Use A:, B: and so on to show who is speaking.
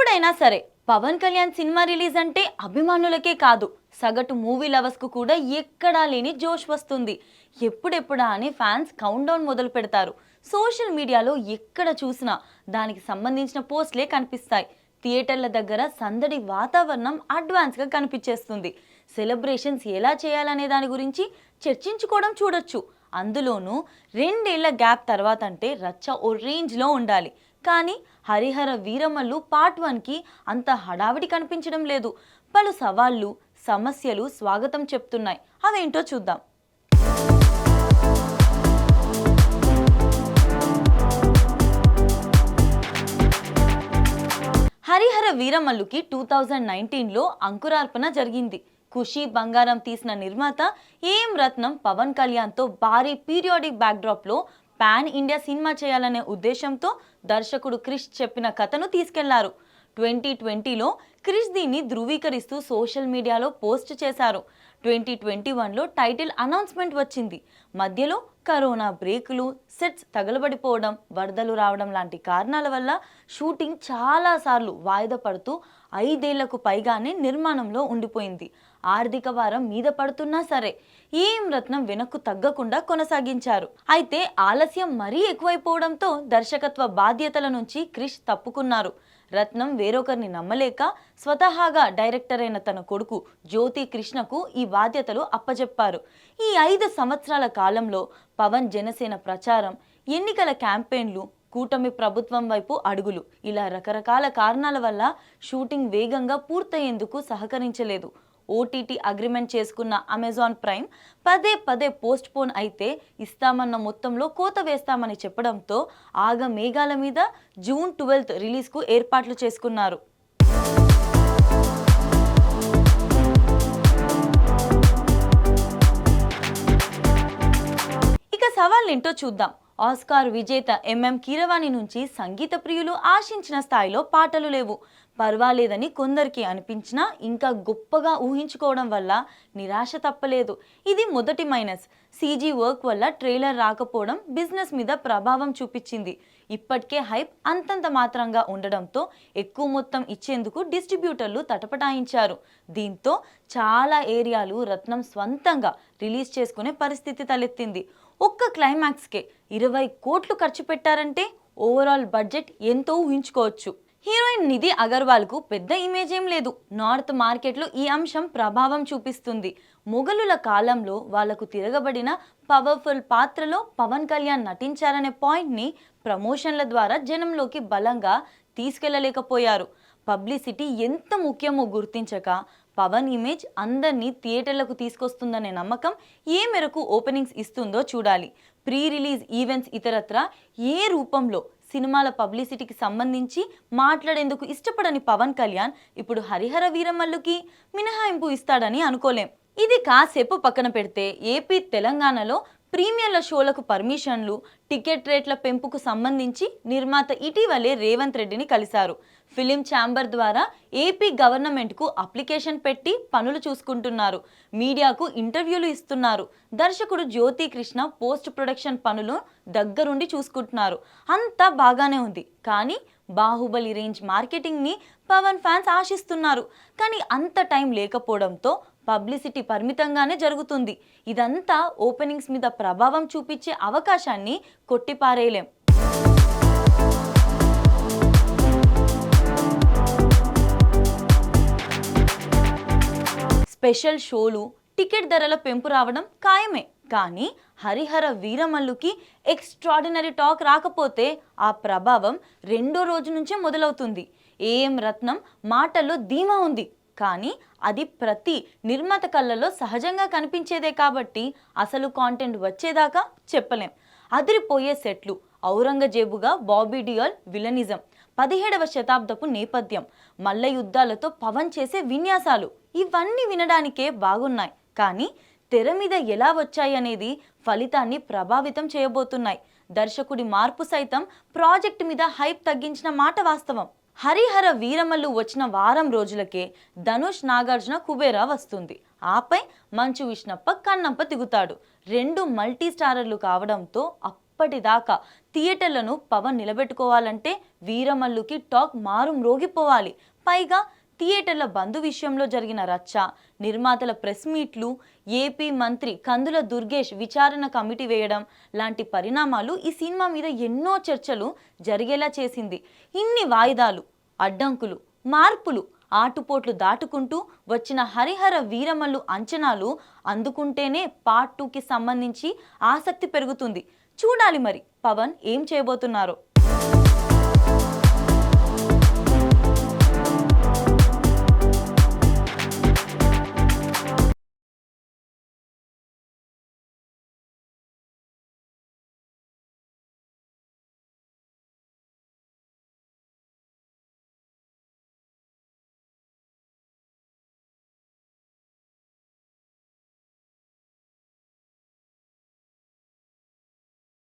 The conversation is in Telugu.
A: ఎప్పుడైనా సరే పవన్ కళ్యాణ్ సినిమా రిలీజ్ అంటే అభిమానులకే కాదు సగటు మూవీ లవర్స్ కు కూడా ఎక్కడా లేని జోష్ వస్తుంది. ఎప్పుడెప్పుడా అని ఫ్యాన్స్ కౌంట్ డౌన్ మొదలు పెడతారు. సోషల్ మీడియాలో ఎక్కడ చూసినా దానికి సంబంధించిన పోస్ట్లే కనిపిస్తాయి. థియేటర్ల దగ్గర సందడి వాతావరణం అడ్వాన్స్ గా కనిపించేస్తుంది. సెలబ్రేషన్స్ ఎలా చేయాలనే దాని గురించి చర్చించుకోవడం చూడొచ్చు. అందులోనూ 2 ఏళ్ల గ్యాప్ తర్వాత అంటే రచ్చ ఓ రేంజ్లో ఉండాలి. కానీ హరిహర వీరమల్లు పార్ట్ 1కి అంత హడావిడి కనిపించడం లేదు. పలు సవాళ్లు సమస్యలు స్వాగతం చెప్తున్నాయి. అవేంటో చూద్దాం. హరిహర వీరమల్లుకి 2019లో అంకురార్పణ జరిగింది. ఖుషి బంగారం తీసిన నిర్మాత ఏఎం రత్నం పవన్ కళ్యాణ్తో భారీ పీరియాడిక్ బ్యాక్డ్రాప్లో పాన్ ఇండియా సినిమా చేయాలనే ఉద్దేశంతో దర్శకుడు క్రిష్ చెప్పిన కథను తీసుకెళ్లారు. 2020లో క్రిష్ దీన్ని ధృవీకరిస్తూ సోషల్ మీడియాలో పోస్ట్ చేశారు. 2021లో టైటిల్ అనౌన్స్మెంట్ వచ్చింది. మధ్యలో కరోనా బ్రేకులు, సెట్స్ తగలబడిపోవడం, వరదలు రావడం లాంటి కారణాల వల్ల షూటింగ్ చాలాసార్లు వాయిదా పడుతూ 5 ఏళ్లకు పైగానే నిర్మాణంలో ఉండిపోయింది. ఆర్థిక భారం మీద పడుతున్నా సరే ఏఎం రత్నం వెనక్కు తగ్గకుండా కొనసాగించారు. అయితే ఆలస్యం మరీ ఎక్కువైపోవడంతో దర్శకత్వ బాధ్యతల నుంచి క్రిష్ తప్పుకున్నారు. రత్నం వేరొకరిని నమ్మలేక స్వతహాగా డైరెక్టర్ అయిన తన కొడుకు జ్యోతి కృష్ణకు ఈ బాధ్యతలు అప్పజెప్పారు. ఈ 5 సంవత్సరాల కాలంలో పవన్ జనసేన ప్రచారం, ఎన్నికల క్యాంపెయిన్లు, కూటమి ప్రభుత్వం వైపు అడుగులు, ఇలా రకరకాల కారణాల వల్ల షూటింగ్ వేగంగా పూర్తయ్యేందుకు సహకరించలేదు. ఓటీటీ అగ్రిమెంట్ చేసుకున్న అమెజాన్ ప్రైమ్ పదే పోస్ట్ పోన్ అయితే ఇస్తామన్న మొత్తంలో కోత వేస్తామని చెప్పడంతో మేఘాల మీద జూన్ 12 రిలీజ్కు ఏర్పాట్లు చేసుకున్నారు. ఇక సవాళ్ళేంటో చూద్దాం. ఆస్కార్ విజేత ఎంఎం కీరవాణి నుంచి సంగీత ప్రియులు ఆశించిన స్థాయిలో పాటలు లేవు. పర్వాలేదని కొందరికి అనిపించినా ఇంకా గొప్పగా ఊహించుకోవడం వల్ల నిరాశ తప్పలేదు. ఇది మొదటి మైనస్. సీజీ వర్క్ వల్ల ట్రైలర్ రాకపోవడం బిజినెస్ మీద ప్రభావం చూపించింది. ఇప్పటికే హైప్ అంతంత మాత్రంగా ఉండడంతో ఎక్కువ మొత్తం ఇచ్చేందుకు డిస్ట్రిబ్యూటర్లు తటపటాయించారు. దీంతో చాలా ఏరియాలు రత్నం స్వంతంగా రిలీజ్ చేసుకునే పరిస్థితి తలెత్తింది. ఒక్క క్లైమాక్స్కే 20 కోట్లు ఖర్చు పెట్టారంటే ఓవరాల్ బడ్జెట్ ఎంతో ఊహించుకోవచ్చు. హీరోయిన్ నిధి అగర్వాల్కు పెద్ద ఇమేజ్ ఏం లేదు. నార్త్ మార్కెట్లో ఈ అంశం ప్రభావం చూపిస్తుంది. మొఘలుల కాలంలో వాళ్లకు తిరగబడిన పవర్ఫుల్ పాత్రలో పవన్ కళ్యాణ్ నటించారనే పాయింట్ని ప్రమోషన్ల ద్వారా జనంలోకి బలంగా తీసుకెళ్లలేకపోయారు. పబ్లిసిటీ ఎంత ముఖ్యమో గుర్తించక పవన్ ఇమేజ్ అందరినీ థియేటర్లకు తీసుకొస్తుందనే నమ్మకం ఏ మేరకు ఓపెనింగ్స్ ఇస్తుందో చూడాలి. ప్రీ రిలీజ్ ఈవెంట్స్ ఇతరత్రా ఏ రూపంలో సినిమాల పబ్లిసిటీకి సంబంధించి మాట్లాడేందుకు ఇష్టపడని పవన్ కళ్యాణ్ ఇప్పుడు హరిహర వీరమల్లుకి మినహాయింపు ఇస్తాడని అనుకోలేం. ఇది కాసేపు పక్కన పెడితే ఏపీ తెలంగాణలో ప్రీమియర్ల షోలకు పర్మిషన్లు, టికెట్ రేట్ల పెంపుకు సంబంధించి నిర్మాత ఇటీవలే రేవంత్ రెడ్డిని కలిశారు. ఫిలిం ఛాంబర్ ద్వారా ఏపీ గవర్నమెంట్కు అప్లికేషన్ పెట్టి పనులు చూసుకుంటున్నారు. మీడియాకు ఇంటర్వ్యూలు ఇస్తున్నారు. దర్శకుడు జ్యోతి కృష్ణ పోస్ట్ ప్రొడక్షన్ పనులు దగ్గరుండి చూసుకుంటున్నారు. అంతా బాగానే ఉంది. కానీ బాహుబలి రేంజ్ మార్కెటింగ్ని పవన్ ఫ్యాన్స్ ఆశిస్తున్నారు. కానీ అంత టైం లేకపోవడంతో పబ్లిసిటీ పరిమితంగానే జరుగుతుంది. ఇదంతా ఓపెనింగ్స్ మీద ప్రభావం చూపించే అవకాశాన్ని కొట్టిపారేయలేం. స్పెషల్ షోలు, టికెట్ ధరల పెంపు రావడం ఖాయమే. కానీ హరిహర వీరమల్లుకి ఎక్స్ట్రాడినరీ టాక్ రాకపోతే ఆ ప్రభావం 2వ రోజు నుంచే మొదలవుతుంది. ఏఎం రత్నం మాటల్లో ధీమా ఉంది. కానీ అది ప్రతి నిర్మాత కళ్ళలో సహజంగా కనిపించేదే కాబట్టి అసలు కాంటెంట్ వచ్చేదాకా చెప్పలేం. అదిరిపోయే సెట్లు, ఔరంగజేబుగా బాబీ డియోల్ విలనిజం, 17వ శతాబ్దపు నేపథ్యం, మల్ల యుద్ధాలతో పవన్ చేసే విన్యాసాలు, ఇవన్నీ వినడానికే బాగున్నాయి. కానీ తెర మీద ఎలా వచ్చాయి అనేది ఫలితాన్ని ప్రభావితం చేయబోతున్నాయి. దర్శకుడి మార్పు సైతం ప్రాజెక్టు మీద హైప్ తగ్గించిన మాట వాస్తవం. హరిహర వీరమల్లు వచ్చిన వారం రోజులకే ధనుష్, నాగార్జున, కుబేరా వస్తుంది. ఆపై మంచు విష్ణప్ప, కన్నప్ప దిగుతాడు. 2 మల్టీ స్టారర్లు కావడంతో ఇప్పటిదాకా థియేటర్లను పవన్ నిలబెట్టుకోవాలంటే వీరమల్లుకి టాక్ మారు మ్రోగిపోవాలి. పైగా థియేటర్ల బంధు విషయంలో జరిగిన రచ్చ, నిర్మాతల ప్రెస్ మీట్లు, ఏపీ మంత్రి కందుల దుర్గేష్ విచారణ కమిటీ వేయడం లాంటి పరిణామాలు ఈ సినిమా మీద ఎన్నో చర్చలు జరిగేలా చేసింది. ఇన్ని వాయిదాలు, అడ్డంకులు, మార్పులు, ఆటుపోట్లు దాటుకుంటూ వచ్చిన హరిహర వీరమల్లు అంచనాలు అందుకుంటేనే పార్ట్ 2కి సంబంధించి ఆసక్తి పెరుగుతుంది. చూడాలి మరి పవన్ ఏం చేయబోతున్నారో.